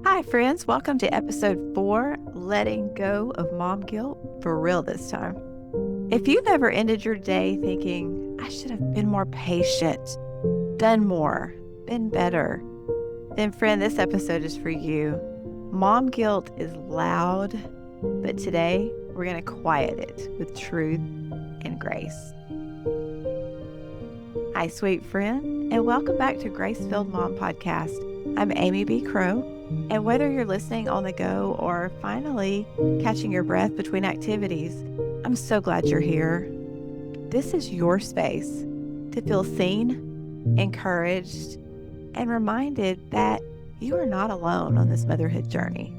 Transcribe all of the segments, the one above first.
Hi, friends. Welcome to episode 4, Letting Go of Mom Guilt, for real this time. If you've ever ended your day thinking, I should have been more patient, done more, been better, then, friend, this episode is for you. Mom guilt is loud, but today we're going to quiet it with truth and grace. Hi, sweet friend, and welcome back to Grace Filled Mom Podcast. I'm Amy B. Crowe. And whether you're listening on the go or finally catching your breath between activities, I'm so glad you're here. This is your space to feel seen, encouraged, and reminded that you are not alone on this motherhood journey.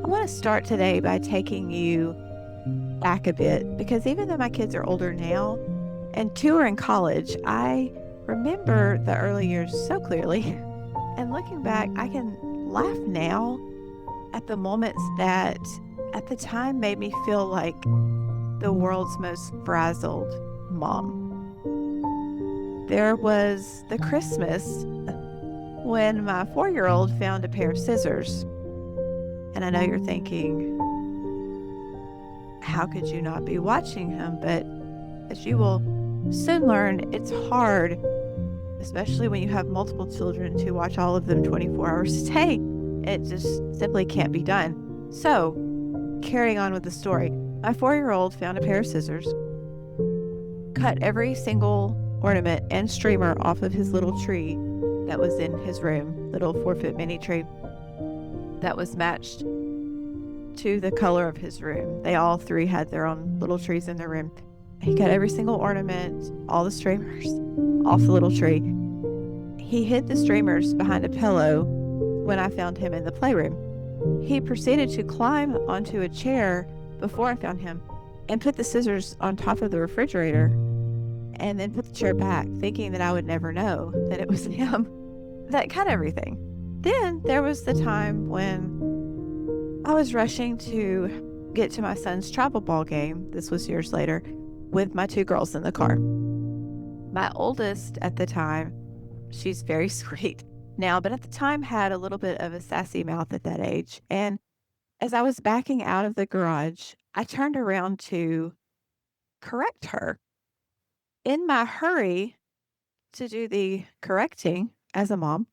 I want to start today by taking you back a bit because even though my kids are older now and 2 are in college, I remember the early years so clearly. And looking back, I can laugh now at the moments that at the time made me feel like the world's most frazzled mom. There was the Christmas when my 4-year-old found a pair of scissors. And I know you're thinking, how could you not be watching him? But as you will soon learn, it's hard, especially when you have multiple children, to watch all of them 24 hours a day. It just simply can't be done. So, carrying on with the story, my 4-year-old found a pair of scissors, cut every single ornament and streamer off of his little tree that was in his room, little 4-foot mini tree that was matched to the color of his room. They all 3 had their own little trees in their room. He cut every single ornament, all the streamers off the little tree. He hid the streamers behind a pillow when I found him in the playroom. He proceeded to climb onto a chair before I found him and put the scissors on top of the refrigerator and then put the chair back, thinking that I would never know that it was him. That cut everything. Then there was the time when I was rushing to get to my son's travel ball game. This was years later, with my 2 girls in the car. My oldest at the time, she's very sweet now, but at the time had a little bit of a sassy mouth at that age. And as I was backing out of the garage, I turned around to correct her. In my hurry to do the correcting as a mom,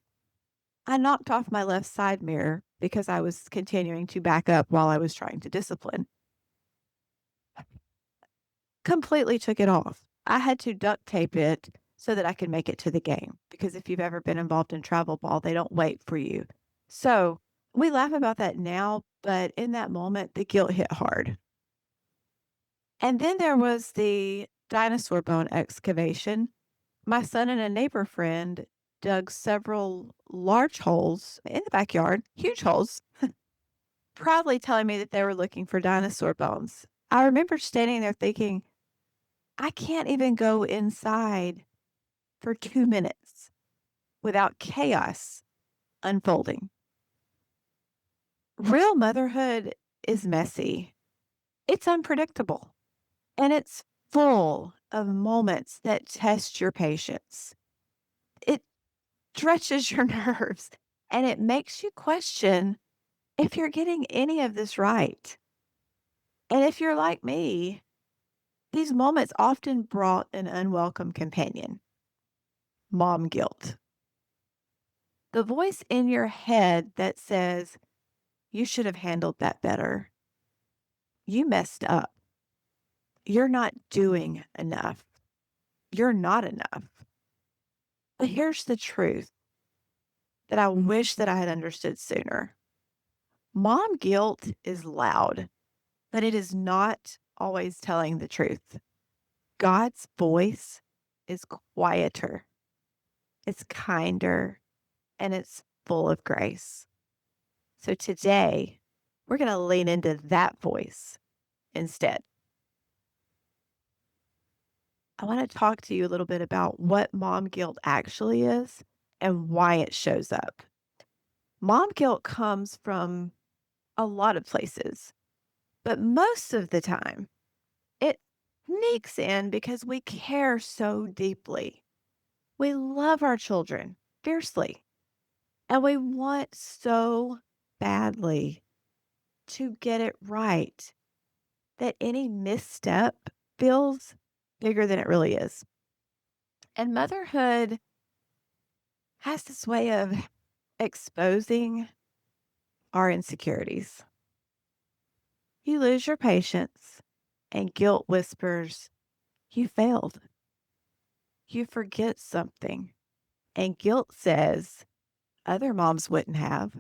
I knocked off my left side mirror because I was continuing to back up while I was trying to discipline. Completely took it off. I had to duct tape it so that I could make it to the game, because if you've ever been involved in travel ball, they don't wait for you. So we laugh about that now, but in that moment, the guilt hit hard. And then there was the dinosaur bone excavation. My son and a neighbor friend dug several large holes in the backyard, huge holes, proudly telling me that they were looking for dinosaur bones. I remember standing there thinking, I can't even go inside for 2 minutes without chaos unfolding. Real motherhood is messy. It's unpredictable, and it's full of moments that test your patience. It stretches your nerves, and it makes you question if you're getting any of this right. And if you're like me, these moments often brought an unwelcome companion, mom guilt. The voice in your head that says, you should have handled that better. You messed up. You're not doing enough. You're not enough. But here's the truth that I wish that I had understood sooner. Mom guilt is loud, but it is not always telling the truth. God's voice is quieter, it's kinder, and it's full of grace. So today, we're going to lean into that voice instead. I want to talk to you a little bit about what mom guilt actually is and why it shows up. Mom guilt comes from a lot of places, but most of the time it sneaks in because we care so deeply. We love our children fiercely, And we want so badly to get it right that any misstep feels bigger than it really is. And motherhood has this way of exposing our insecurities. You lose your patience, and guilt whispers, you failed. You forget something, and guilt says, other moms wouldn't have.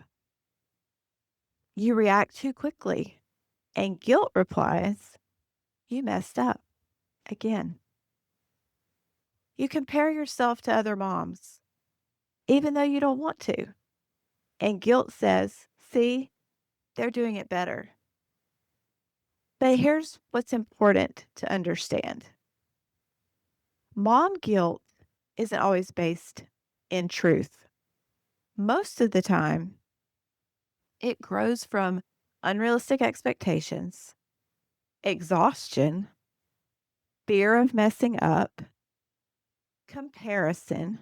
You react too quickly, and guilt replies, you messed up again. You compare yourself to other moms, even though you don't want to. And guilt says, see, they're doing it better. But here's what's important to understand: mom guilt isn't always based in truth. Most of the time, it grows from unrealistic expectations, exhaustion, fear of messing up, comparison,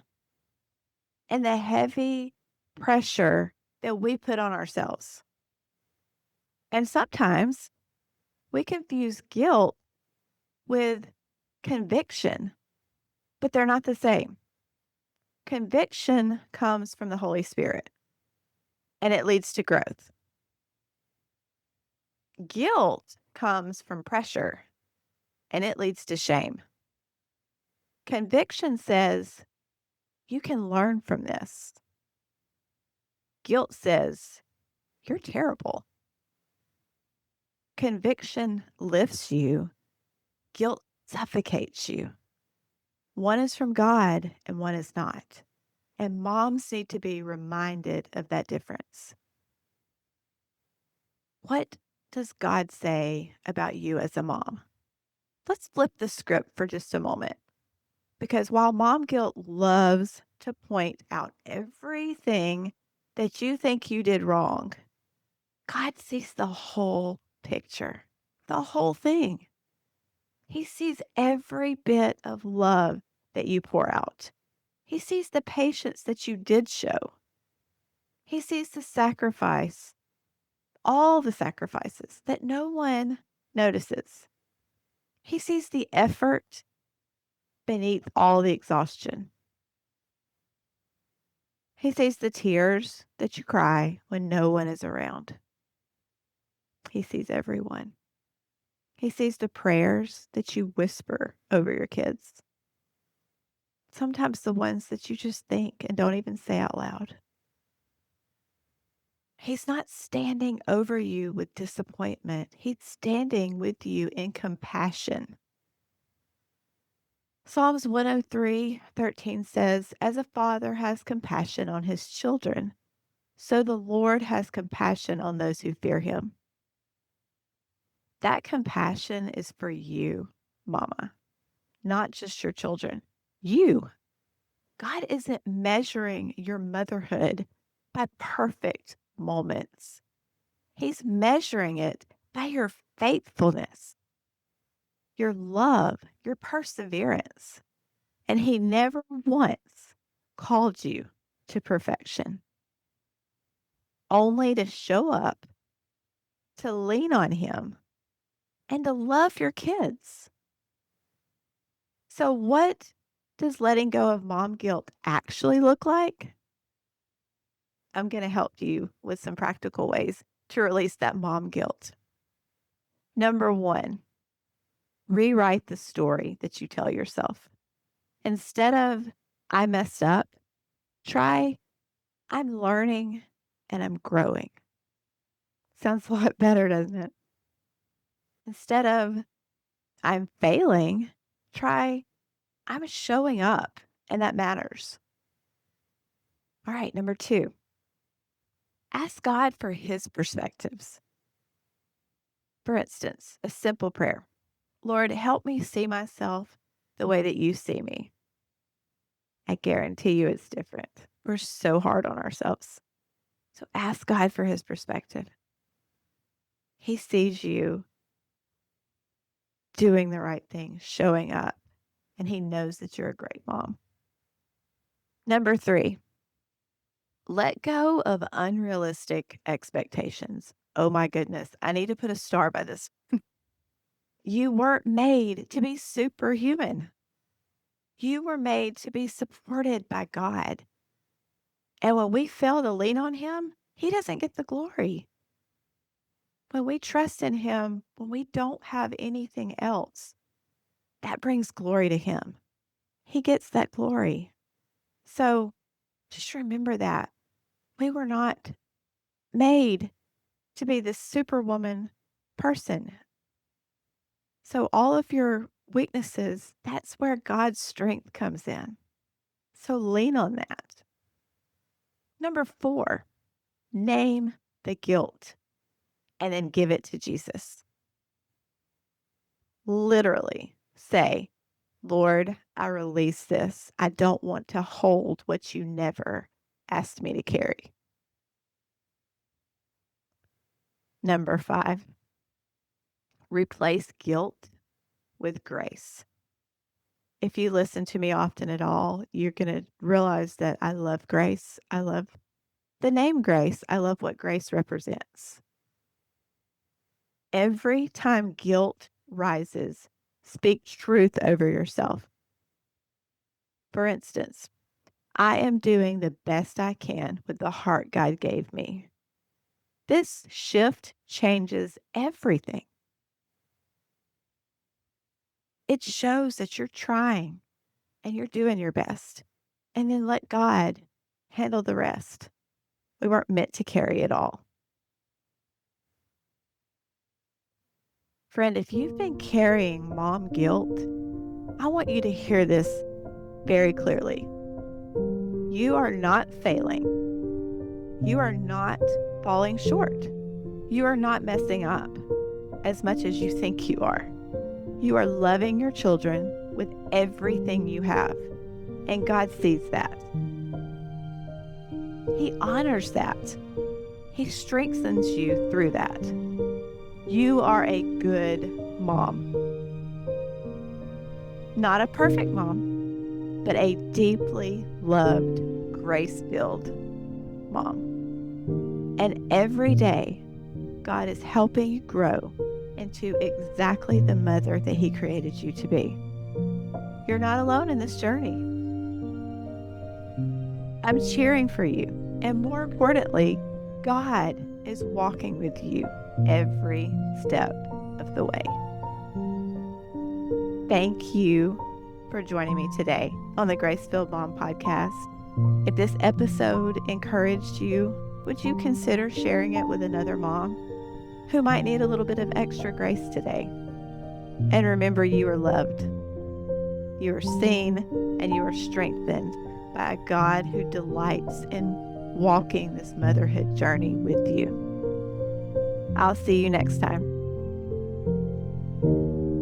and the heavy pressure that we put on ourselves. And sometimes we confuse guilt with conviction, but they're not the same. Conviction comes from the Holy Spirit and it leads to growth. Guilt comes from pressure and it leads to shame. Conviction says, you can learn from this. Guilt says, you're terrible. Conviction lifts you, guilt suffocates you. One is from God and one is not. And moms need to be reminded of that difference. What does God say about you as a mom? Let's flip the script for just a moment. Because while mom guilt loves to point out everything that you think you did wrong, God sees the whole picture, the whole thing. He sees every bit of love that you pour out. He sees the patience that you did show. He sees the sacrifice, all the sacrifices that no one notices. He sees the effort beneath all the exhaustion. He sees the tears that you cry when no one is around. He sees everyone. He sees the prayers that you whisper over your kids. Sometimes the ones that you just think and don't even say out loud. He's not standing over you with disappointment. He's standing with you in compassion. Psalms 103:13 says, as a father has compassion on his children, so the Lord has compassion on those who fear him. That compassion is for you, mama, not just your children. You. God isn't measuring your motherhood by perfect moments. He's measuring it by your faithfulness, your love, your perseverance. And he never once called you to perfection, only to show up, to lean on him, and to love your kids. So, what does letting go of mom guilt actually look like? I'm going to help you with some practical ways to release that mom guilt. Number one, rewrite the story that you tell yourself. Instead of, I messed up, try, I'm learning and I'm growing. Sounds a lot better, doesn't it? Instead of, I'm failing, try, I'm showing up and that matters. All right, number two, ask God for his perspectives. For instance, a simple prayer: Lord, help me see myself the way that you see me. I guarantee you it's different. We're so hard on ourselves. So ask God for his perspective. He sees you doing the right thing, showing up, and he knows that you're a great mom. Number three, Let go of unrealistic expectations. Oh my goodness. I need to put a star by this. You weren't made to be superhuman. You were made to be supported by God. And when we fail to lean on Him, He doesn't get the glory. When we trust in Him, when we don't have anything else, that brings glory to Him. He gets that glory. So just remember that. We were not made to be this superwoman person. So all of your weaknesses, that's where God's strength comes in. So lean on that. Number 4, name the guilt and then give it to Jesus. Literally say, Lord, I release this. I don't want to hold what you never asked me to carry. Number 5, replace guilt with grace. If you listen to me often at all, you're going to realize that I love grace. I love the name grace. I love what grace represents. Every time guilt rises, speak truth over yourself. For instance, I am doing the best I can with the heart God gave me. This shift changes everything. It shows that you're trying and you're doing your best. And then let God handle the rest. We weren't meant to carry it all. Friend, if you've been carrying mom guilt, I want you to hear this very clearly. You are not failing. You are not falling short. You are not messing up as much as you think you are. You are loving your children with everything you have, and God sees that. He honors that. He strengthens you through that. You are a good mom. Not a perfect mom, but a deeply loved, grace-filled mom. And every day, God is helping you grow into exactly the mother that He created you to be. You're not alone in this journey. I'm cheering for you. And more importantly, God is walking with you every step of the way. Thank you for joining me today on the Grace-Filled Mom podcast. If this episode encouraged you, would you consider sharing it with another mom who might need a little bit of extra grace today? And remember, you are loved, you are seen, and you are strengthened by a God who delights in walking this motherhood journey with you. I'll see you next time.